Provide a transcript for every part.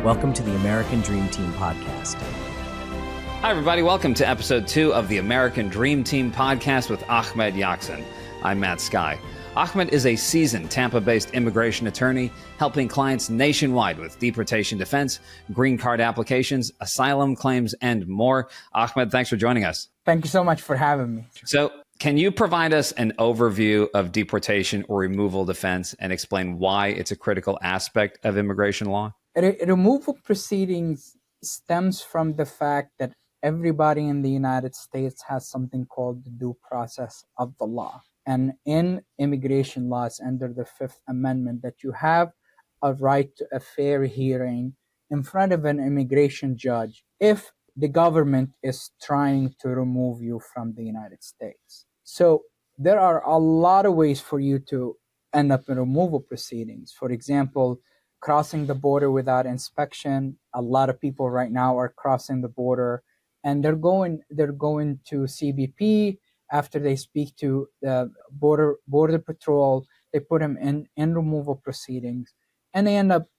Welcome to the American Dream Team podcast. Hi, everybody. Welcome to episode 2 of the American Dream Team podcast with Ahmad Yakzan. I'm Matt Sky. Ahmad is a seasoned Tampa-based immigration attorney helping clients nationwide with deportation defense, green card applications, asylum claims, and more. Ahmad, thanks for joining us. Thank you so much for having me. So, can you provide us an overview of deportation or removal defense and explain why it's a critical aspect of immigration law? Removal proceedings stems from the fact that everybody in the United States has something called the due process of the law. And in immigration laws under the Fifth Amendment, that you have a right to a fair hearing in front of an immigration judge if the government is trying to remove you from the United States. So there are a lot of ways for you to end up in removal proceedings. For example, crossing the border without inspection. A lot of people right now are crossing the border and they're going to CBP. After they speak to the border patrol, they put them in removal proceedings, and they end up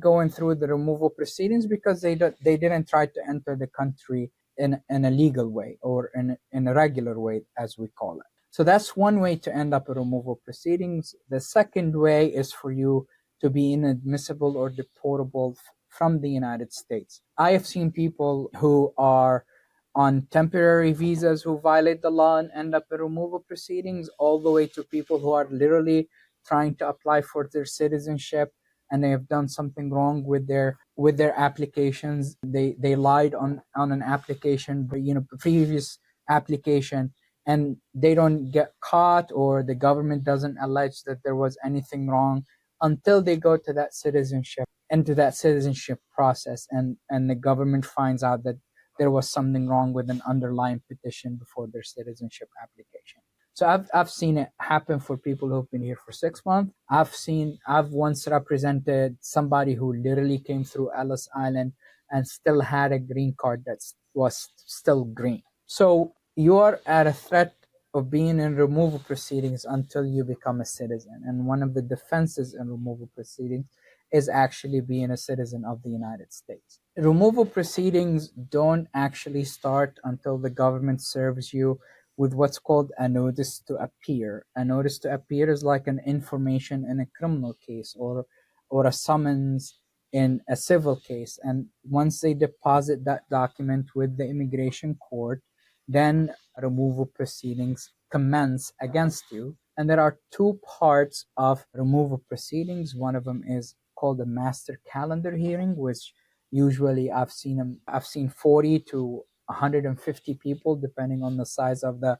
going through the removal proceedings because they didn't try to enter the country in a legal way or in a regular way, as we call it. So that's one way to end up in removal proceedings. The second way is for you to be inadmissible or deportable from the United States. I have seen people who are on temporary visas who violate the law and end up in removal proceedings, all the way to people who are literally trying to apply for their citizenship and they have done something wrong with their applications. They lied on an application, previous application, and they don't get caught, or the government doesn't allege that there was anything wrong until they go to that citizenship process, and the government finds out that there was something wrong with an underlying petition before their citizenship application. So I've seen it happen for people who've been here for 6 months. I've once represented somebody who literally came through Ellis Island and still had a green card that was still green. So you are at a threat of being in removal proceedings until you become a citizen. And one of the defenses in removal proceedings is actually being a citizen of the United States. Removal proceedings don't actually start until the government serves you with what's called a notice to appear. A notice to appear is like an information in a criminal case or a summons in a civil case. And once they deposit that document with the immigration court, then removal proceedings commence against you. And there are two parts of removal proceedings. One of them is called the master calendar hearing, which usually I've seen 40 to 150 people, depending on the size of the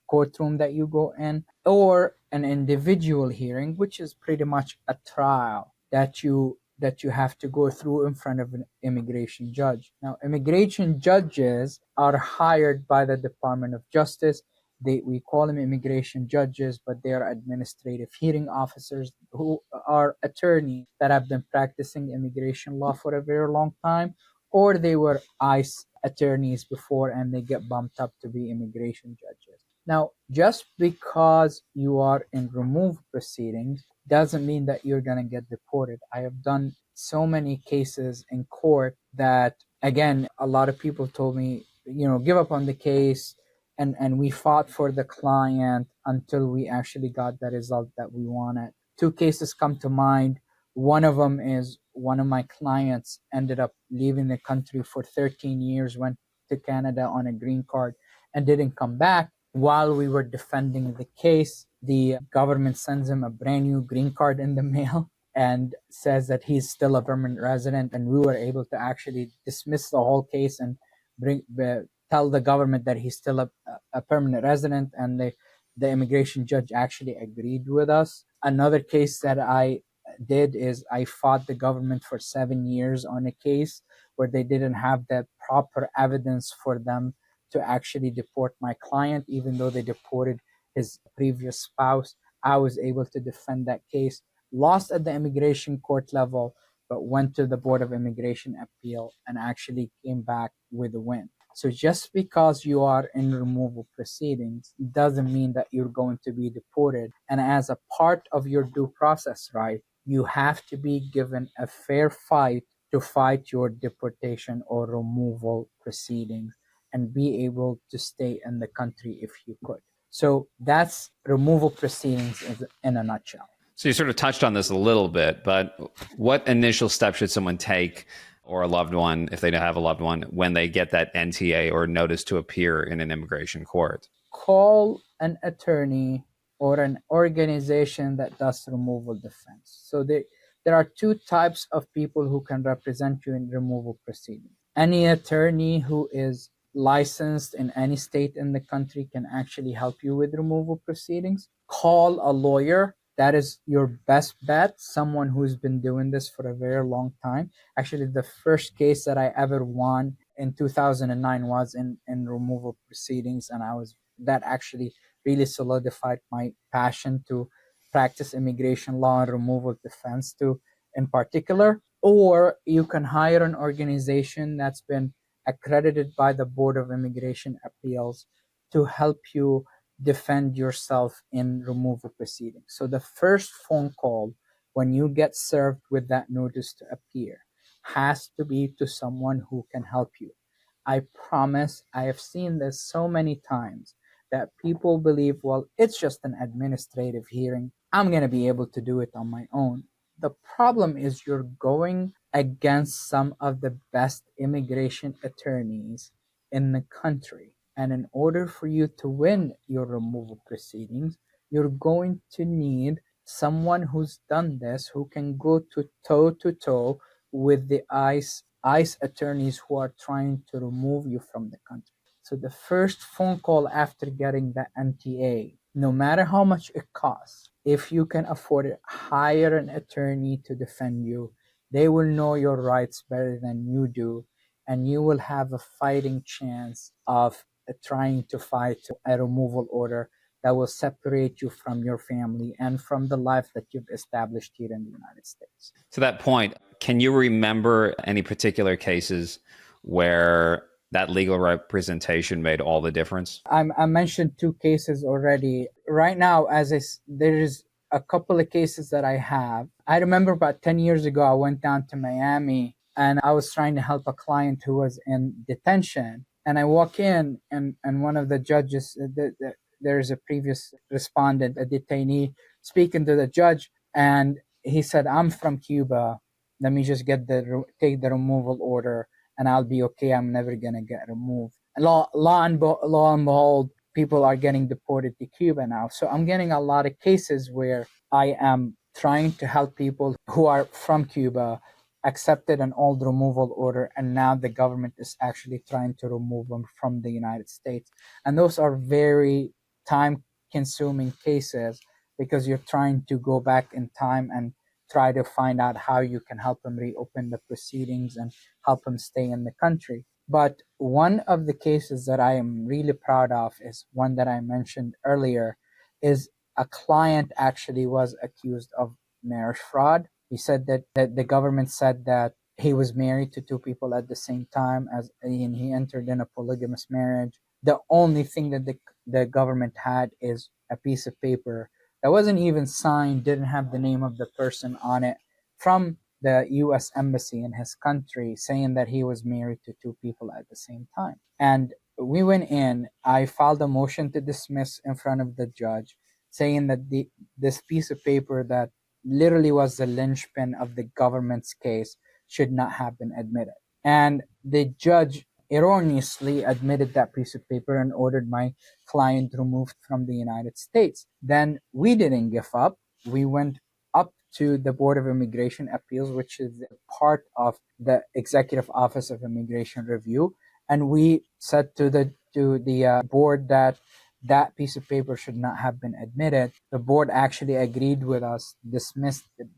courtroom that you go in, or an individual hearing, which is pretty much a trial that you have to go through in front of an immigration judge. Now, immigration judges are hired by the Department of Justice. We call them immigration judges, but they are administrative hearing officers who are attorneys that have been practicing immigration law for a very long time, or they were ICE attorneys before and they get bumped up to be immigration judges. Now, just because you are in removal proceedings doesn't mean that you're going to get deported. I have done so many cases in court that, again, a lot of people told me, give up on the case. And we fought for the client until we actually got the result that we wanted. Two cases come to mind. One of them is one of my clients ended up leaving the country for 13 years, went to Canada on a green card and didn't come back. While we were defending the case, the government sends him a brand new green card in the mail and says that he's still a permanent resident. And we were able to actually dismiss the whole case and tell the government that he's still a permanent resident, and the immigration judge actually agreed with us. Another case that I did is I fought the government for 7 years on a case where they didn't have the proper evidence for them to actually deport my client, even though they deported his previous spouse. I was able to defend that case, lost at the immigration court level, but went to the Board of Immigration Appeal and actually came back with a win. So just because you are in removal proceedings doesn't mean that you're going to be deported. And as a part of your due process right, you have to be given a fair fight to fight your deportation or removal proceedings and be able to stay in the country if you could. So that's removal proceedings in a nutshell. So you sort of touched on this a little bit, but what initial steps should someone take, or a loved one, if they don't have a loved one, when they get that NTA or notice to appear in an immigration court? Call an attorney or an organization that does removal defense. So there are two types of people who can represent you in removal proceedings. Any attorney who is licensed in any state in the country can actually help you with removal proceedings. Call a lawyer. That is your best bet, someone who's been doing this for a very long time. Actually, the first case that I ever won in 2009 was in removal proceedings, and that actually really solidified my passion to practice immigration law and removal defense too in particular. Or you can hire an organization that's been accredited by the Board of Immigration Appeals to help you defend yourself in removal proceedings. So the first phone call when you get served with that notice to appear has to be to someone who can help you. I promise, I have seen this so many times that people believe, well, it's just an administrative hearing. I'm going to be able to do it on my own. The problem is you're going against some of the best immigration attorneys in the country. And in order for you to win your removal proceedings, you're going to need someone who's done this, who can go to toe with the ICE attorneys who are trying to remove you from the country. So the first phone call after getting the NTA, no matter how much it costs, if you can afford it, hire an attorney to defend you. They will know your rights better than you do, and you will have a fighting chance of trying to fight a removal order that will separate you from your family and from the life that you've established here in the United States. To that point, can you remember any particular cases where that legal representation made all the difference? I mentioned two cases already. Right now, there's a couple of cases that I have. I remember about 10 years ago, I went down to Miami and I was trying to help a client who was in detention. And I walk in and one of the judges, there's a previous respondent, a detainee, speaking to the judge. And he said, I'm from Cuba. Let me just take the removal order and I'll be okay. I'm never going to get removed. And lo and behold, people are getting deported to Cuba now. So I'm getting a lot of cases where I am trying to help people who are from Cuba, accepted an old removal order, and now the government is actually trying to remove them from the United States. And those are very time-consuming cases because you're trying to go back in time and try to find out how you can help them reopen the proceedings and help them stay in the country. But one of the cases that I am really proud of is one that I mentioned earlier, is a client actually was accused of marriage fraud. He said that the government said that he was married to two people at the same time and he entered in a polygamous marriage. The only thing that the government had is a piece of paper that wasn't even signed, didn't have the name of the person on it, from the U.S. Embassy in his country, saying that he was married to two people at the same time. And we went in, I filed a motion to dismiss in front of the judge, saying that this piece of paper that literally was the linchpin of the government's case should not have been admitted. And the judge erroneously admitted that piece of paper and ordered my client removed from the United States. Then we didn't give up. We went up to the Board of Immigration Appeals, which is part of the Executive Office of Immigration Review, and we said to the board that piece of paper should not have been admitted. The board actually agreed with us,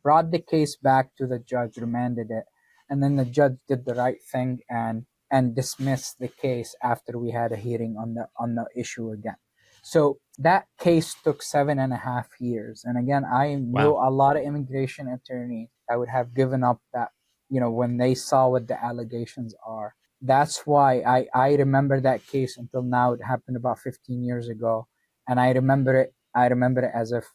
brought the case back to the judge, remanded it, and then the judge did the right thing and dismissed the case after we had a hearing on the issue again. So that case took 7.5 years. And again, I know a lot of immigration attorneys that would have given up that, when they saw what the allegations are. That's why I remember that case until now. It happened about 15 years ago. And I remember it as if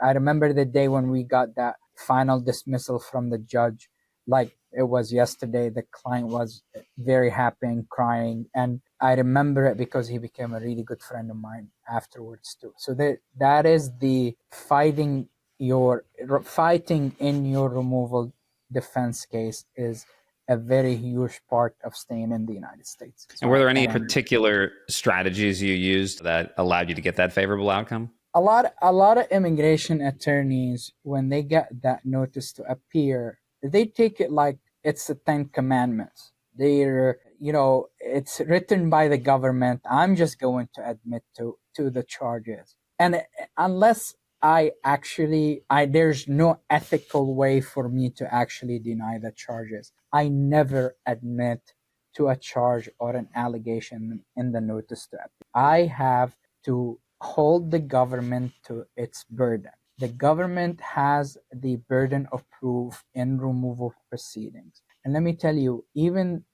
I remember the day when we got that final dismissal from the judge, like it was yesterday. The client was very happy and crying, and I remember it because he became a really good friend of mine afterwards too. So that is the fighting in your removal defense case is a very huge part of staying in the United States. And were there any particular strategies you used that allowed you to get that favorable outcome? A lot of immigration attorneys, when they get that notice to appear, they take it like it's the Ten Commandments. It's written by the government. I'm just going to admit to the charges. And unless there's no ethical way for me to actually deny the charges, I never admit to a charge or an allegation in the notice to appear. I have to hold the government to its burden. The government has the burden of proof in removal proceedings. And let me tell you, even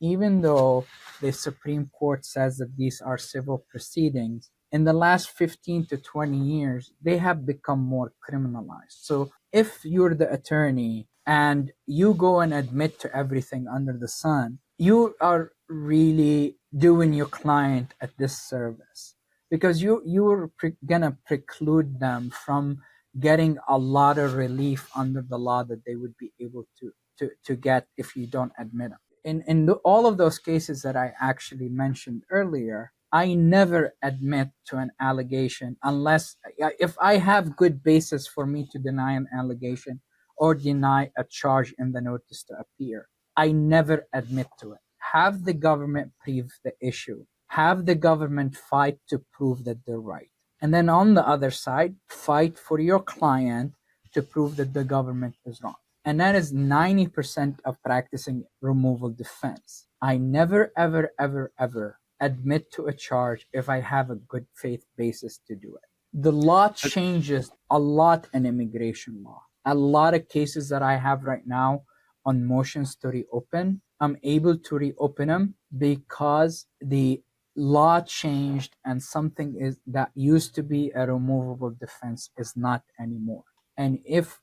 though the Supreme Court says that these are civil proceedings, in the last 15 to 20 years, they have become more criminalized. So if you're the attorney and you go and admit to everything under the sun, you are really doing your client a disservice, because you're gonna preclude them from getting a lot of relief under the law that they would be able to get if you don't admit them. In all of those cases that I actually mentioned earlier, I never admit to an allegation unless if I have good basis for me to deny an allegation or deny a charge in the notice to appear. I never admit to it. Have the government prove the issue. Have the government fight to prove that they're right. And then on the other side, fight for your client to prove that the government is wrong. And that is 90% of practicing removal defense. I never, ever, ever, ever admit to a charge if I have a good faith basis to do it. The law changes a lot in immigration law. A lot of cases that I have right now on motions to reopen, I'm able to reopen them because the law changed and something is that used to be a removable defense is not anymore. And if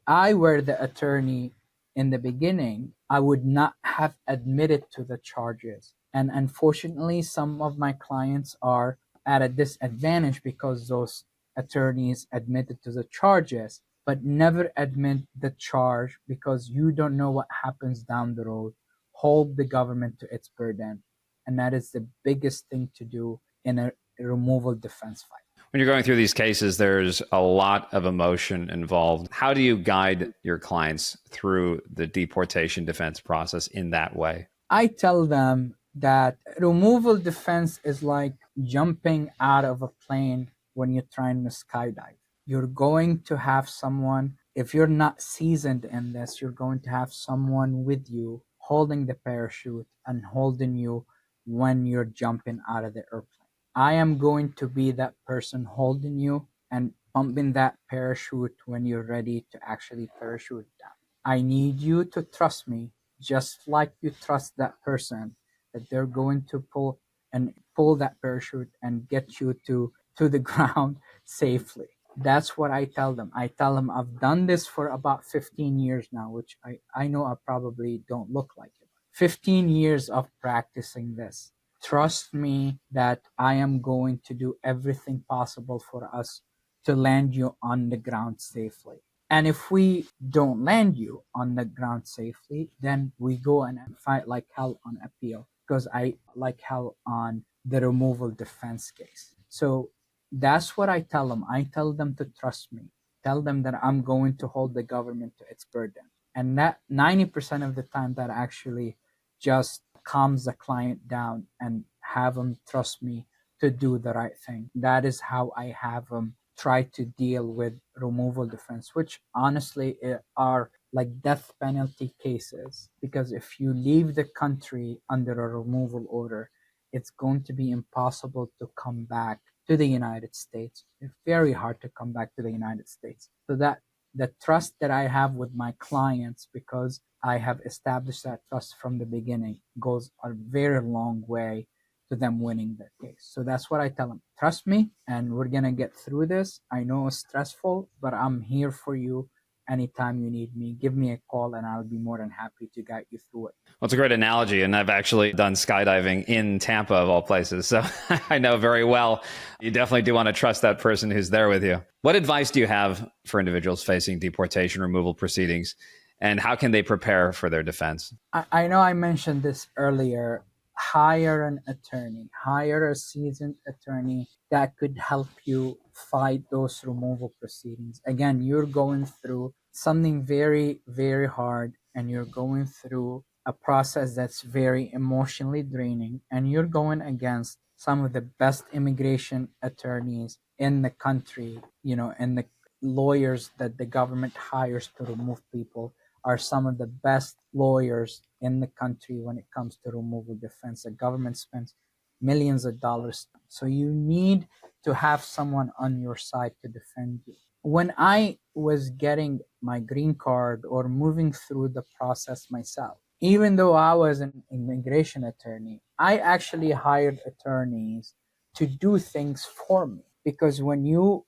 I were the attorney in the beginning, I would not have admitted to the charges. And unfortunately, some of my clients are at a disadvantage because those attorneys admitted to the charges, but never admit the charge because you don't know what happens down the road. Hold the government to its burden. And that is the biggest thing to do in a removal defense fight. When you're going through these cases, there's a lot of emotion involved. How do you guide your clients through the deportation defense process in that way? I tell them that removal defense is like jumping out of a plane when you're trying to skydive. You're going to have someone, if you're not seasoned in this, you're going to have someone with you holding the parachute and holding you when you're jumping out of the airplane. I am going to be that person holding you and pumping that parachute when you're ready to actually parachute down. I need you to trust me just like you trust that person that they're going to pull that parachute and get you to the ground safely. That's what I tell them. I tell them I've done this for about 15 years now, which I know I probably don't look like it. 15 years of practicing this. Trust me that I am going to do everything possible for us to land you on the ground safely. And if we don't land you on the ground safely, then we go and fight like hell on appeal, because I like hell on the removal defense case. So that's what I tell them. I tell them to trust me. Tell them that I'm going to hold the government to its burden. And that 90% of the time that actually just calms the client down and have them trust me to do the right thing. That is how I have them try to deal with removal defense, which honestly are like death penalty cases, because if you leave the country under a removal order, it's going to be impossible to come back to the United States. It's very hard to come back to the United States. So that the trust that I have with my clients, because I have established that trust from the beginning, goes a very long way to them winning their case. So that's what I tell them. Trust me, and we're going to get through this. I know it's stressful, but I'm here for you anytime you need me. Give me a call and I'll be more than happy to guide you through it. Well, it's a great analogy, and I've actually done skydiving in Tampa, of all places, so I know very well. You definitely do want to trust that person who's there with you. What advice do you have for individuals facing deportation removal proceedings, and how can they prepare for their defense? I know I mentioned this earlier. Hire an attorney, hire a seasoned attorney that could help you fight those removal proceedings. Again, you're going through something very, very hard, and you're going through a process that's very emotionally draining, and you're going against some of the best immigration attorneys in the country, and the lawyers that the government hires to remove people are some of the best lawyers in the country when it comes to removal defense. The government spends millions of dollars. So you need to have someone on your side to defend you. When I was getting my green card or moving through the process myself, even though I was an immigration attorney, I actually hired attorneys to do things for me. Because when you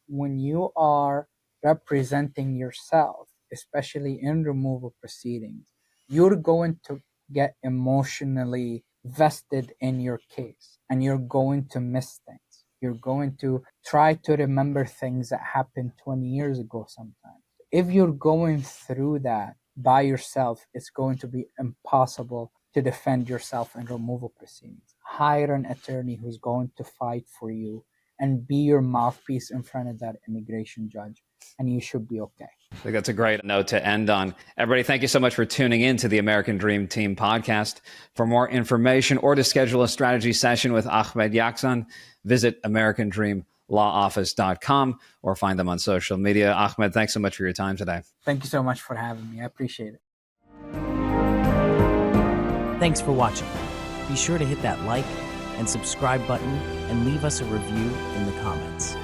are representing yourself, especially in removal proceedings, you're going to get emotionally vested in your case, and you're going to miss things. You're going to try to remember things that happened 20 years ago sometimes. If you're going through that by yourself, it's going to be impossible to defend yourself in removal proceedings. Hire an attorney who's going to fight for you and be your mouthpiece in front of that immigration judge, and you should be okay. I think that's a great note to end on. Everybody, thank you so much for tuning in to the American Dream Team podcast. For more information or to schedule a strategy session with Ahmad Yakzan, visit americandreamlawoffice.com or find them on social media. Ahmad, thanks so much for your time today. Thank you so much for having me. I appreciate it. Thanks for watching. Be sure to hit that like and subscribe button and leave us a review in the comments.